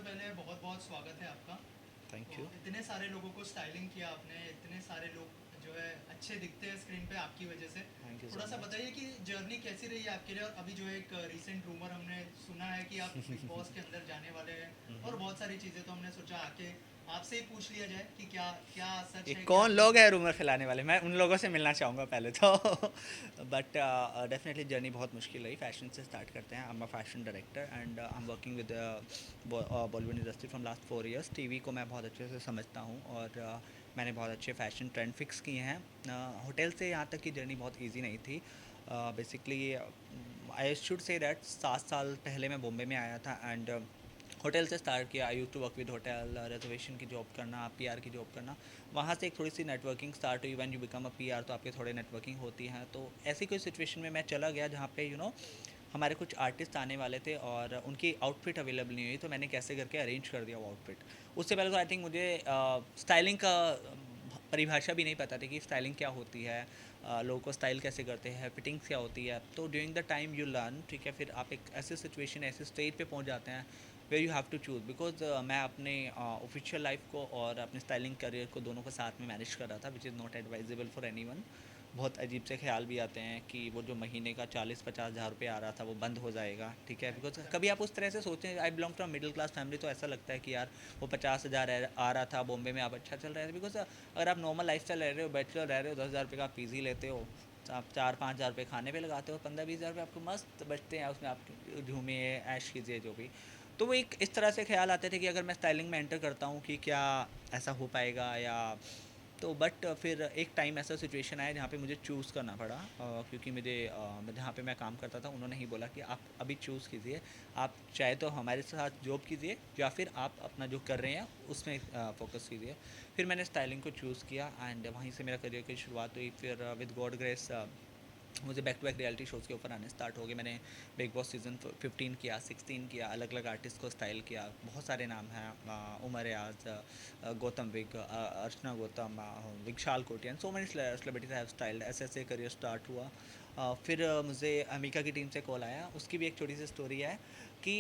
पहले बहुत बहुत स्वागत है आपका। थैंक तो यू। इतने सारे लोगों को स्टाइलिंग किया आपने, इतने सारे लोग जो है अच्छे दिखते हैं स्क्रीन पे आपकी वजह से। थैंक यू सो थोड़ा सा मच। बताइए कि जर्नी कैसी रही है आपके लिए, और अभी जो एक रीसेंट रूमर हमने सुना है कि आप बिग बॉस के अंदर जाने वाले हैं, और बहुत सारी चीज़ें, तो हमने सोचा आके आपसे ही पूछ लिया जाए कि क्या क्या सच ये है कि कौन आप लोग हैं रूमर फैलाने वाले? मैं उन लोगों से मिलना चाहूँगा पहले तो। बट डेफिनेटली जर्नी बहुत मुश्किल रही। फैशन से स्टार्ट करते हैं। I am a fashion director and I am working with Bollywood industry from last 4 years. TV को मैं बहुत अच्छे से समझता हूँ और मैंने बहुत अच्छे फैशन ट्रेंड फिक्स किए हैं। होटल से यहाँ तक की जर्नी बहुत ईजी नहीं थी। Basically I should say that 7 साल पहले मैं बॉम्बे में आया था एंड होटल से स्टार्ट किया। I use to work with hotel, reservation की जॉब करना, पीआर की जॉब करना। वहाँ से एक थोड़ी सी नेटवर्किंग स्टार्ट हुई। When you become a PR तो आपके थोड़े नेटवर्किंग होती हैं। तो ऐसी कोई सिचुएशन में मैं चला गया जहाँ पे हमारे कुछ आर्टिस्ट आने वाले थे और उनकी आउटफिट अवेलेबल नहीं हुई, तो मैंने कैसे करके अरेंज कर दिया वो आउटफिट। उससे पहले तो आई थिंक मुझे स्टाइलिंग का परिभाषा भी नहीं पता थी कि स्टाइलिंग क्या होती है, लोगों को स्टाइल कैसे करते हैं, फिटिंग्स क्या होती है। तो during the time you learn, ठीक है, फिर आप एक ऐसे सिचुएशन ऐसे स्टेज पे पहुंच जाते हैं where you have to choose. Because मैं अपने ऑफिशियल लाइफ को और अपने स्टाइलिंग करियर को दोनों को साथ में मैनेज कर रहा था, which is not advisable for any one. बहुत अजीब से ख्याल भी आते हैं कि वो जो महीने का 40-50 हज़ार रुपये आ रहा था वो बंद हो जाएगा, ठीक है। बिकॉज राइट कभी राइट। आप उस तरह से सोचें, I belong from middle class family, तो ऐसा लगता है कि यार वो 50 हज़ार आ रहा था बॉम्बे में, आप अच्छा चल रहे थे। बिकॉज अगर आप नॉर्मल लाइफ स्टाइल रह रहे हो, बैचलर रह रहे हो, 10 हज़ार रुपये का आप पीजी लेते हो, आप 4-5 हज़ार रुपये खाने पे लगाते हो, 15-20 हज़ार रुपये आपको मस्त बचते हैं, उसमें आप झूमिए ऐश कीजिए जो भी। तो वो एक इस तरह से ख्याल आते थे कि अगर मैं स्टाइलिंग में एंटर करता हूँ कि क्या ऐसा हो पाएगा या। तो बट फिर एक टाइम ऐसा सिचुएशन आया जहाँ पे मुझे चूज़ करना पड़ा, क्योंकि मुझे जहाँ पे मैं काम करता था उन्होंने ही बोला कि आप अभी चूज़ कीजिए, आप चाहे तो हमारे साथ जॉब कीजिए या फिर आप अपना जो कर रहे हैं उसमें फोकस कीजिए। फिर मैंने स्टाइलिंग को चूज़ किया एंड वहीं से मेरा करियर की शुरुआत हुई। फिर विद गॉड ग्रेस मुझे back to back reality shows के ऊपर आने स्टार्ट हो गए। मैंने बिग बॉस सीज़न 15 किया, 16 किया, अलग अलग आर्टिस्ट को स्टाइल किया। बहुत सारे नाम हैं, उमर याज, Gautam Vig, Archana Gautam, Vishal Kotian, so many celebrities have styled. ऐसे ऐसे करियर स्टार्ट हुआ। फिर मुझे मीका की टीम से कॉल आया। उसकी भी एक छोटी सी स्टोरी है कि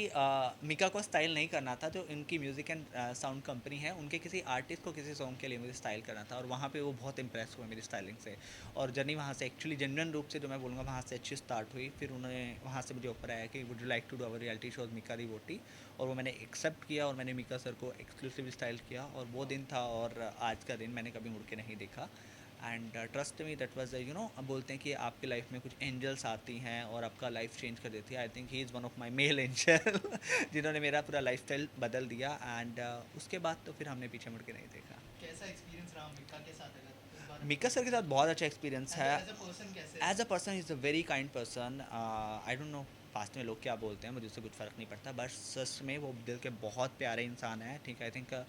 मीका को स्टाइल नहीं करना था, जो इनकी म्यूज़िक एंड साउंड कंपनी है उनके किसी आर्टिस्ट को किसी सॉन्ग के लिए मुझे स्टाइल करना था, और वहाँ पे वो बहुत इंप्रेस हुए मेरी स्टाइलिंग से। और जर्नी वहाँ से एक्चुअली जेन्युइन रूप से जो मैं बोलूँगा वहाँ से अच्छी स्टार्ट हुई। फिर उन्होंने वहाँ से मुझे ऑफर आया कि would you like to do our reality shows Mika Di Vohti, और वो मैंने एक्सेप्ट किया और मैंने मिका सर को एक्सक्लूसिव स्टाइल किया, और वो दिन था और आज का दिन मैंने कभी मुड़ के नहीं देखा। And trust me that was अब बोलते हैं कि आपकी लाइफ में कुछ एंजल्स आती हैं और आपका लाइफ चेंज कर देती है। I think he is one of my male angel जिन्होंने मेरा पूरा लाइफ स्टाइल बदल दिया। एंड उसके बाद तो फिर हमने पीछे मुड़ के नहीं देखा। कैसा एक्सपीरियंस रहा मीका के साथ, अगर उस बारे में मिका कुछ सर के बताना साथ बहुत अच्छा एक्सपीरियंस चाहें, है। एज अ पर्सन कैसे एज रहे। A person is a very kind person. I don't know past में लोग क्या बोलते हैं, मुझे उससे कुछ फ़र्क नहीं पड़ता, बट सच में वो दिल के बहुत प्यारे इंसान है, ठीक है। आई थिंक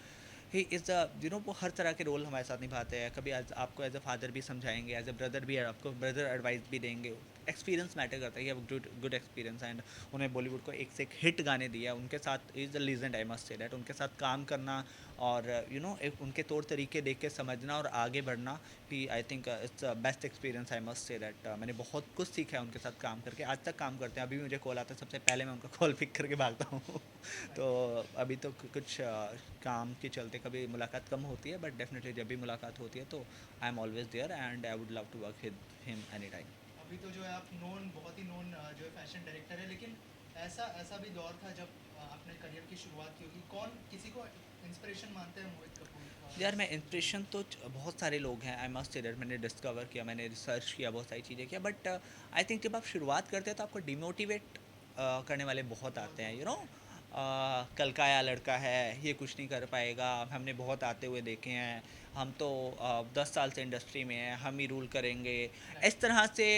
ही इज़ वो हर तरह के रोल हमारे साथ निभाते हैं। कभी आपको एज अ फादर भी समझाएंगे, एज अ ब्रदर भी आपको ब्रदर एडवाइस भी देंगे। एक्सपीरियंस मैटर करता है, गुड गुड एक्सपीरियंस। एंड उन्हें बॉलीवुड को एक से एक हिट गाने दिया, उनके साथ is a legend, I must say that. उनके साथ काम करना और एक उनके तौर तरीके देख के समझना और आगे बढ़ना भी, I think it's best experience, I must say that. मैंने बहुत कुछ सीखा है उनके साथ काम करके, आज तक काम करते हैं। अभी भी मुझे कॉल आता है, सबसे पहले मैं उनका कॉल पिक करके भागता हूँ। तो राइट। अभी तो कुछ काम के चलते कभी मुलाकात कम होती है, बट डेफिनेटली जब भी मुलाकात होती है तो I am always there and I would love to work with him any time. अभी तो जो है आप नोन, बहुत ही नोन जो है फैशन डायरेक्टर है, लेकिन ऐसा ऐसा भी दौर था जब आपने करियर की शुरुआत की होगी। कौन किसी को इंस्पिरेशन मानते हैं मोहित कपूर यार इस मैं इन चीज़ों इंस्पिरेशन में। तो बहुत सारे लोग हैं, आई मस्ट से दैट। मैंने डिस्कवर किया, मैंने रिसर्च किया, बहुत सारी चीज़ें किया, बट आई थिंक जब आप शुरुआत करते हैं तो आपको डिमोटिवेट करने वाले बहुत बहुत आते हैं, बहुत राइट। कल का या लड़का है, ये कुछ नहीं कर पाएगा। हमने बहुत आते हुए देखे हैं, हम तो 10 साल से इंडस्ट्री में हैं, हम ही रूल करेंगे। राइट। इस तरह से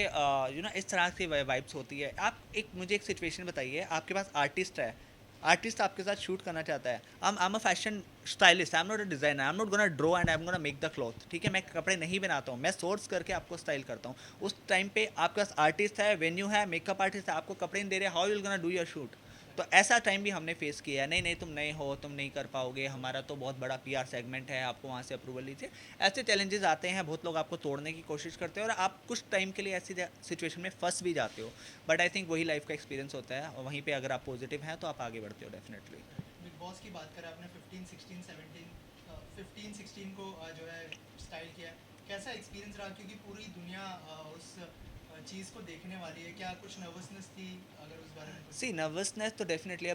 इस तरह की वाइब्स होती है। आप एक मुझे एक सिचुएशन बताइए, आपके पास आर्टिस्ट है, आर्टिस्ट आपके साथ शूट करना चाहता है। I am a fashion stylist, I am not a designer, I am not gonna draw and I am gonna make the cloth, ठीक है। मैं कपड़े नहीं बनाता हूँ, मैं सोर्स करके आपको स्टाइल करता हूँ। उस राइट टाइम पे आपके पास आर्टिस्ट है, वेन्यू है, मेकअप आर्टिस्ट है, आपको कपड़े नहीं दे रहे, how you gonna do your shoot. तो राइट। ऐसा टाइम भी हमने फेस किया है, नहीं नहीं तुम नहीं हो, तुम नहीं कर पाओगे, हमारा तो बहुत बड़ा पीआर सेगमेंट है, आपको वहाँ से अप्रूवल लीजिए। ऐसे चैलेंजेस आते हैं, बहुत लोग आपको तोड़ने की कोशिश करते हैं और आप कुछ टाइम के लिए ऐसी सिचुएशन में फंस भी जाते हो। बट आई थिंक वही लाइफ का एक्सपीरियंस होता है, और वहीं पे अगर आप पॉजिटिव हैं तो आप आगे बढ़ते हो डेफिनेटली। बिग बॉस की बात करें, आपने 15 16 17 15 16 को जो है स्टाइल किया, कैसा एक्सपीरियंस रहा? क्योंकि पूरी दुनिया उस चीज़ को देखने वाली है, क्या कुछ नर्वसनेस थी? अगर उस बारे में कुछ सी नर्वसनेस तो डेफिनेटली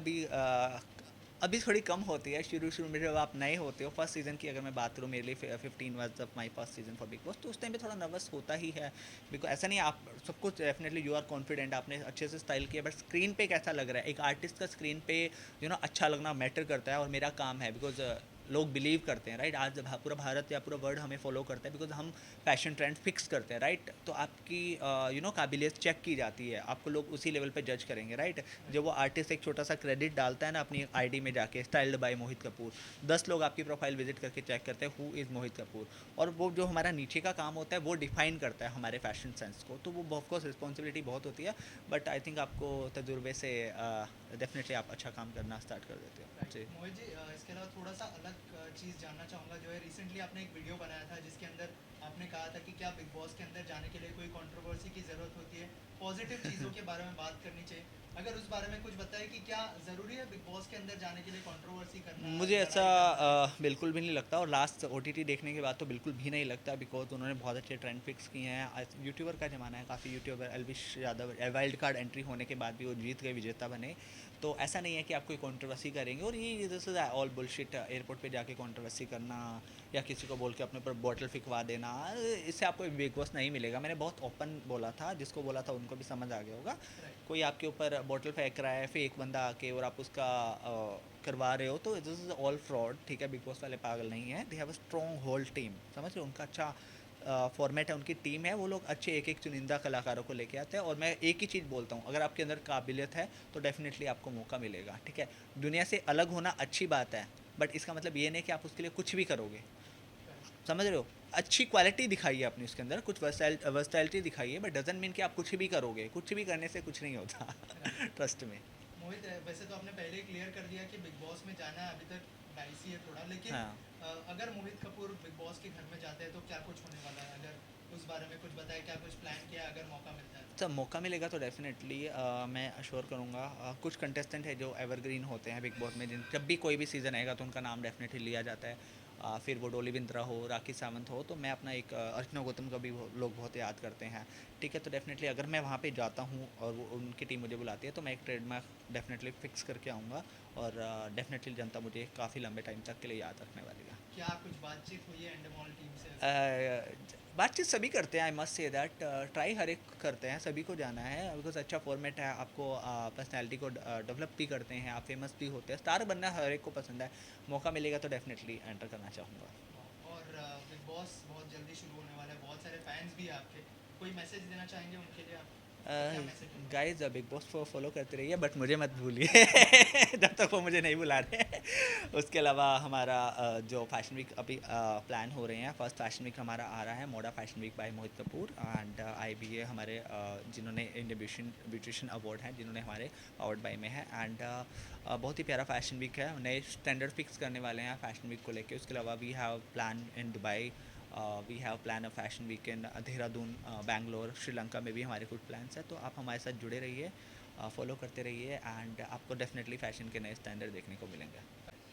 अभी थोड़ी कम होती है। शुरू में जब आप नए होते हो, फर्स्ट सीज़न की अगर मैं बात करूँ, मेरे लिए 15 was the my first season for big boss, तो उस टाइम पे थोड़ा नर्वस होता ही है। बिकॉज ऐसा नहीं है, आप सब कुछ डेफिनेटली यू आर कॉन्फिडेंट, आपने अच्छे से स्टाइल किया, बट स्क्रीन पे कैसा लग रहा है, एक आर्टिस्ट का स्क्रीन पे अच्छा लगना मैटर करता है, और मेरा काम है बिकॉज लोग बिलीव करते हैं, राइट? आज पूरा भारत या पूरा वर्ल्ड हमें फॉलो करता है बिकॉज हम फैशन ट्रेंड फिक्स करते हैं, राइट? तो आपकी काबिलियत चेक की जाती है, आपको लोग उसी लेवल पे जज करेंगे, राइट? जब वो आर्टिस्ट एक छोटा सा क्रेडिट डालता है ना अपनी आईडी में जाके, स्टाइल्ड बाय मोहित कपूर, 10 लोग आपकी प्रोफाइल विजिट करके चेक करते हैं हु इज़ मोहित कपूर, और वो जो हमारा नीचे का काम होता है वो डिफाइन करता है हमारे फैशन सेंस को, तो वो ऑफकोर्स रिस्पॉन्सिबिलिटी बहुत होती है, बट आई थिंक आपको तजुर्बे से डेफिनेटली आप अच्छा काम करना स्टार्ट कर देते हो जी। मोहित जी, इसके अलावा थोड़ा सा अलग चीज़ जानना चाहूँगा। जो है रिसेंटली आपने एक वीडियो बनाया था जिसके अंदर आपने कहा था कि क्या बिग बॉस के अंदर जाने के लिए कोई कंट्रोवर्सी की ज़रूरत होती है, पॉजिटिव चीज़ों के बारे में बात करनी चाहिए। अगर उस बारे में कुछ बताएं कि क्या ज़रूरी है बिग बॉस के अंदर जाने के लिए कंट्रोवर्सी करना, मुझे ऐसा लड़ाई करना? बिल्कुल भी नहीं लगता, और लास्ट ओटीटी देखने के बाद तो बिल्कुल भी नहीं लगता, बिकॉज उन्होंने बहुत अच्छे ट्रेंड फिक्स किए हैं। यूट्यूबर का ज़माना है, काफ़ी YouTuber, Elvish Yadav wild card entry होने के बाद भी वो जीत गए, विजेता बने, तो ऐसा नहीं है कि आप कोई कंट्रोवर्सी करेंगे, और ये this is all bullshit. Airport पे जाके कंट्रोवर्सी करना या किसी को बोल के अपने ऊपर बॉटल फिकवा देना, इससे आपको बिग बॉस नहीं मिलेगा। मैंने बहुत ओपन बोला था, जिसको बोला था उनको भी समझ आ गया होगा। राइट। कोई आपके ऊपर बॉटल फेंक रहा है, फेक बंदा आके, और आप उसका करवा रहे हो, तो दिस इज़ ऑल फ्रॉड, ठीक है? बिग बॉस वाले पागल नहीं है, they have a strong whole team, समझ रहे हो? उनका अच्छा फॉर्मेट है, उनकी टीम है, वो लोग अच्छे एक एक चुनिंदा कलाकारों को लेके आते हैं, और मैं एक ही चीज़ बोलता हूँ, अगर आपके अंदर काबिलियत है तो डेफिनेटली आपको मौका मिलेगा, ठीक है? दुनिया से अलग होना अच्छी बात है, बट इसका मतलब ये नहीं कि आप उसके लिए कुछ भी करोगे, समझ रहे हो? अच्छी क्वालिटी दिखाइए अपनी उसके अंदर, कुछ वर्सटैलिटी दिखाइए, बट डजंट मीन कि आप कुछ भी करोगे, कुछ भी करने से कुछ नहीं होता। राइट। ट्रस्ट में। मोहित, वैसे तो आपने पहले ही क्लियर कर दिया कि बिग बॉस में जाना अभी तक डाइसी है थोड़ा, लेकिन हाँ, अगर मोहित कपूर बिग बॉस के घर में जाते हैं तो क्या कुछ होने वाला है? अगर उस बारे में कुछ बताए, क्या कुछ प्लान किया है अगर मौका मिलता है? जब मौका मिलेगा तो डेफिनेटली मैं अश्योर करूँगा। कुछ कंटेस्टेंट है जो एवरग्रीन होते हैं बिग बॉस में, जिन जब भी कोई भी सीज़न आएगा तो उनका नाम डेफिनेटली लिया जाता है। फिर वो डोली बिंद्रा हो, राखी सावंत हो, तो मैं अपना एक अर्चना गौतम का भी लोग बहुत याद करते हैं, ठीक है? तो डेफिनेटली अगर मैं वहाँ पे जाता हूँ और वो उनकी टीम मुझे बुलाती है, तो मैं एक ट्रेडमार्क डेफिनेटली फिक्स करके आऊँगा, और डेफिनेटली जनता मुझे काफ़ी लंबे टाइम तक के लिए याद रखने वाली है। क्या कुछ बातचीत हुई है एंडमॉल टीम से अभी? बातचीत सभी करते हैं, I must say that, try हर एक करते हैं, सभी को जाना है, बिकॉज अच्छा फॉर्मेट है, आपको पर्सनैलिटी को डेवलप भी करते हैं, आप फेमस भी होते हैं, स्टार बनना हर एक को पसंद है। मौका मिलेगा तो डेफिनेटली एंटर करना चाहूँगा। और बिग बॉस बहुत जल्दी शुरू होने वाला है, बहुत सारे फैंस भी हैं आपके, कोई मैसेज देना चाहेंगे उनके लिए आप? क्या मैसेज होगा? गाइस बिग बॉस को फॉलो करते रहिए, बट मुझे मत भूलिए जब तक वो मुझे नहीं बुला रहे। उसके अलावा हमारा जो फैशन वीक अभी प्लान हो रहे हैं, फर्स्ट फैशन वीक हमारा आ रहा है, Moda fashion week by Mohit Kapoor and IBA, हमारे जिन्होंने इंडियन ब्यूटिशियन अवार्ड हैं, जिन्होंने हमारे पावर्ड बाय में है, एंड बहुत ही प्यारा फैशन वीक है, नए स्टैंडर्ड फिक्स करने वाले हैं फैशन वीक को लेके। उसके अलावा we have plan in Dubai, we have plan a fashion week in Dehradun, Bangalore, Sri Lanka में भी हमारे कुछ प्लान्स हैं, तो आप हमारे साथ जुड़े रहिए, फॉलो करते रहिए, एंड आपको डेफिनेटली फैशन के नए स्टैंडर्ड देखने को मिलेंगे।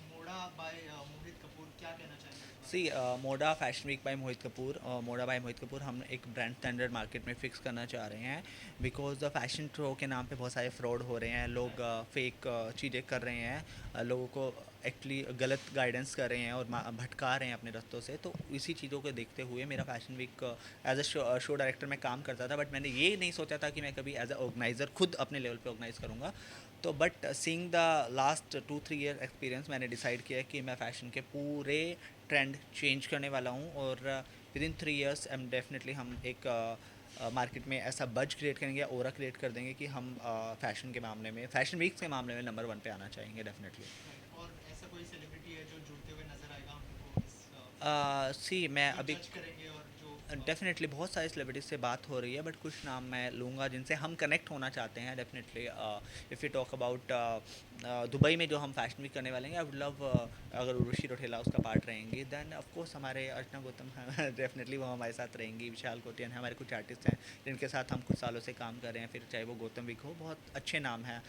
मोड़ा बाय मोहित कपूर, क्या कहना चाहेंगे इस बारे सी में? मोडा fashion week by Mohit Kapoor, Moda bye Mohit Kapoor हम एक ब्रांड स्टैंडर्ड मार्केट में फ़िक्स करना चाह रहे हैं, बिकॉज द फैशन शो के नाम पे बहुत सारे फ्रॉड हो रहे हैं, लोग फेक चीज़ें कर रहे हैं, लोगों को एक्चुअली गलत गाइडेंस कर रहे हैं और भटका रहे हैं अपने रास्तों से। तो इसी चीज़ों को देखते हुए मेरा fashion week as a show director मैं काम करता था, बट मैंने ये नहीं सोचा था कि मैं कभी एज अ ऑर्गेनाइज़र खुद अपने लेवल पे ऑर्गेनाइज़ करूँगा। तो but seeing the last 2-3 year experience, मैंने डिसाइड किया कि मैं फ़ैशन के पूरे ट्रेंड चेंज करने वाला हूँ, और with in 3 years am definitely हम एक मार्केट में ऐसा बज क्रिएट करेंगे, ओरा क्रिएट कर देंगे कि हम फैशन के मामले में, फैशन वीक्स के मामले में नंबर 1 पे आना चाहेंगे डेफिनेटली। राइट। और ऐसा कोई सेलिब्रिटी है जो जुड़ते हुए नजर आएगा हमको इस सी मैं जो अभी जज करेंगे और जो डेफिनेटली बहुत सारे सेलिब्रिटीज से बात हो रही है, बट कुछ नाम मैं लूँगा जिनसे हम कनेक्ट होना चाहते हैं definitely. If you talk about Dubai में जो हम फैशन वीक करने वाले हैं, आई वुड लव अगर उर्वशी रौटेला उसका पार्ट रहेंगी, देन ऑफ कोर्स हमारे अर्चना गौतम डेफिनेटली वो हमारे साथ रहेंगी, विशाल कोटियन है, हमारे कुछ आर्टिस्ट हैं जिनके साथ हम कुछ सालों से काम कर रहे हैं, फिर चाहे वो गौतम वीक हो, बहुत अच्छे नाम हैं।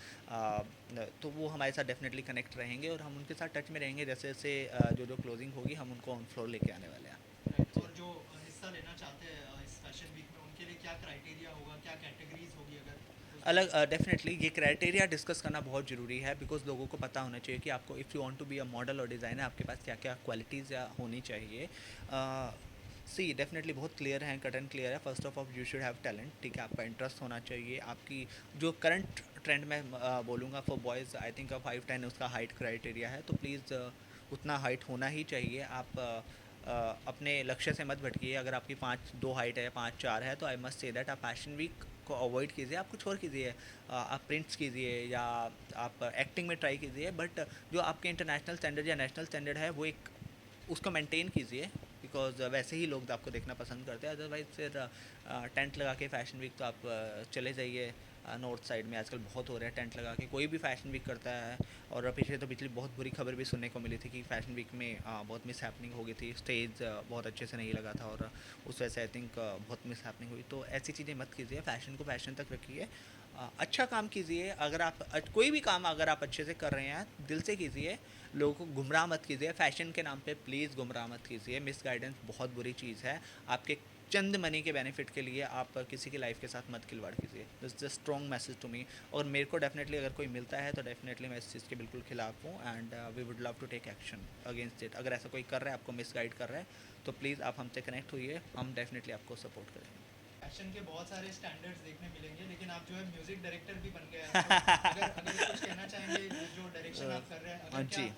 तो वो हमारे साथ डेफिनेटली कनेक्ट रहेंगे और हम उनके साथ टच में रहेंगे, जैसे जैसे जो जो क्लोजिंग होगी हम उनको ऑन फ्लोर लेके आने वाले हैं राइट, जी। और जो हिस्सा लेना चाहते हैं इस फैशन वीक में, उनके लिए क्या क्राइटेरिया होगा, क्या कैटेगरीज होगी, अगर उस बारे अलग डेफिनेटली ये क्राइटेरिया डिस्कस करना बहुत ज़रूरी है, बिकॉज लोगों को पता होना चाहिए कि आपको if you want to be a model और डिज़ाइनर आपके पास क्या क्या क्वालिटीज़ होनी चाहिए। सी डेफिनेटली बहुत क्लियर है, कट एंड क्लियर है। First of all you should have talent, ठीक है, आपका इंटरेस्ट होना चाहिए, आपकी जो करंट ट्रेंड में बोलूँगा फॉर बॉयज़ आई थिंक 5'10" उसका हाइट क्राइटेरिया है, तो प्लीज़ उतना हाइट होना ही चाहिए। आप अपने लक्ष्य से मत भटकिए। अगर आपकी 5'2" हाइट है, 5'4" है, तो आई मस्ट से दैट आप फैशन वीक को अवॉइड कीजिए, आप कुछ और कीजिए। आप प्रिंट्स कीजिए या आप एक्टिंग में ट्राई कीजिए, बट जो आपके इंटरनेशनल स्टैंडर्ड या नेशनल स्टैंडर्ड है वो एक उसको मेंटेन कीजिए, बिकॉज वैसे ही लोग आपको देखना पसंद करते हैं। अदरवाइज फिर टेंट लगा के फैशन वीक तो आप चले जाइए। नॉर्थ साइड में आजकल बहुत हो रहा है, टेंट लगा के कोई भी फैशन वीक करता है। और पिछली बहुत बुरी खबर भी सुनने को मिली थी कि फैशन वीक में बहुत मिस हैपनिंग हो गई थी, स्टेज बहुत अच्छे से नहीं लगा था और उस वजह से आई थिंक बहुत मिस हैपनिंग हुई। तो ऐसी चीज़ें मत कीजिए, फ़ैशन को फैशन तक रखिए। अच्छा काम कीजिए। अगर आप कोई भी काम अगर आप अच्छे से कर रहे हैं दिल से कीजिए, लोगों को गुमराह मत कीजिए। फ़ैशन के नाम पे प्लीज़ गुमराह मत कीजिए। मिस गाइडेंस बहुत बुरी चीज़ है। आपके चंद मनी के बेनिफिट के लिए आप किसी की लाइफ के साथ मत खिलवाड़ कीजिए। This is a strong message to me. और मेरे को डेफिनेटली अगर कोई मिलता है तो डेफिनेटली मैं इस चीज़ के बिल्कुल खिलाफ हूँ, and we would love to take action against it. अगर ऐसा कोई कर रहा है, आपको मिस गाइड कर रहा है, तो प्लीज़ आप हमसे कनेक्ट होइए, हम डेफिनेटली आपको सपोर्ट करेंगे। फैशन के बहुत सारे स्टैंडर्ड्स देखने मिलेंगे, लेकिन आप जो है म्यूजिक डायरेक्टर भी बन गए हैं, तो अगर अगर कुछ कहना चाहेंगे, जो डायरेक्शन आप कर रहे हैं, अगर क्या जी,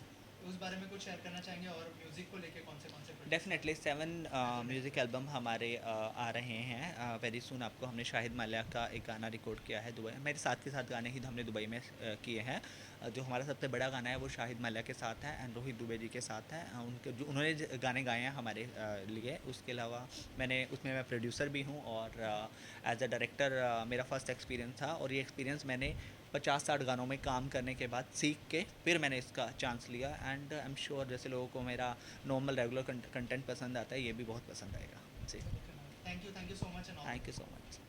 उस बारे में कुछ शेयर करना चाहेंगे, और म्यूजिक को लेके कौन से प्रोजेक्ट्स हैं definitely 7 as a music director? Album हमारे आ रहे हैं वेरी सुन। आपको हमने शाहिद माल्या का एक गाना रिकॉर्ड किया है दुबई, मेरे साथ के साथ गाने ही हमने दुबई में किए हैं। जो हमारा सबसे बड़ा गाना है वो शाहिद माल्या के साथ है एंड रोहित दुबे जी के साथ है। उनके जो उन्होंने गाने गाए हैं हमारे लिए। उसके अलावा मैं प्रोड्यूसर भी हूँ और एज अ डायरेक्टर मेरा फर्स्ट एक्सपीरियंस था, और ये एक्सपीरियंस मैंने 50-60 गानों में काम करने के बाद सीख के फिर मैंने इसका चांस लिया। एंड आई एम श्योर जैसे लोगों को मेरा नॉर्मल रेगुलर कंटेंट पसंद आता है, ये भी बहुत पसंद आएगा जी। Okay ma'am, thank you so much and all the thank you best. So much.